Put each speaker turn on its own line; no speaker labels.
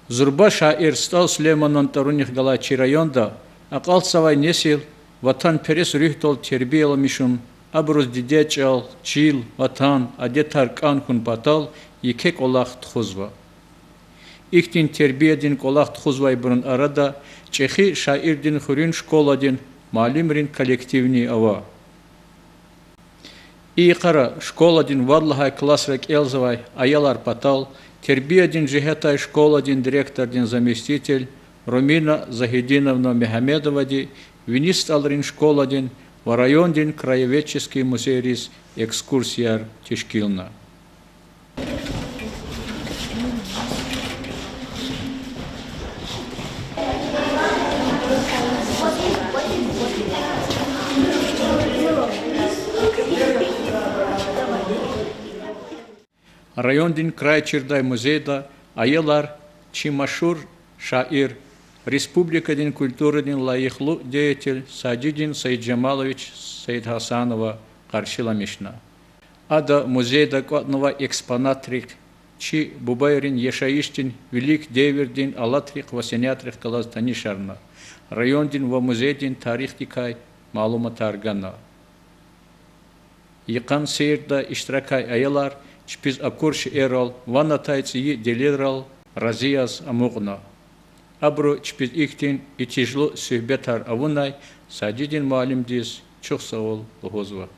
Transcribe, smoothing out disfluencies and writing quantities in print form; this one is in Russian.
Зурба шаир стал Сулейманон Таруних Галачи районда, акал савай несил, ватан перес рюхтол тербиел мишум, абрус дидечал, чил, ватан, адетар канхун батал, екек олах тхузва. Ихтин тербиедин колах тхузвай брун арада, чехи шаирдин хурин школадин, малимрин коллективный ава. Иқара школадин вадлахай классрек элзавай, аялар патал, тербиедин жихетай школадин директордин заместитель, Румина Загидиновна Мехамедовади, винисталрин школадин, в райондин краеведческий музей рис экскурсияр Тишкилна. Райондин край Чердай музейда, аялар Чимашур шаир, Республикадин культурадин лайыхлу деятель Садидин Саиджамалович Саидхасанова Каршиламишна. Ада музейда кватнова экспонатрик, чи Бубайрин Ешаиштин Велик Девердин Алатрик Васенятрик Калазтанишарна. Райондин ва музейдин тарихтикай малуматаргана. Якан сейрда иштиракай аялар, чпиз акурш эрал, ванатайци делерал, разияз амугна. Абру чпиз ихтин и тяжло сюхбетар авунай, Садидин малим дис чухсаул лохозва.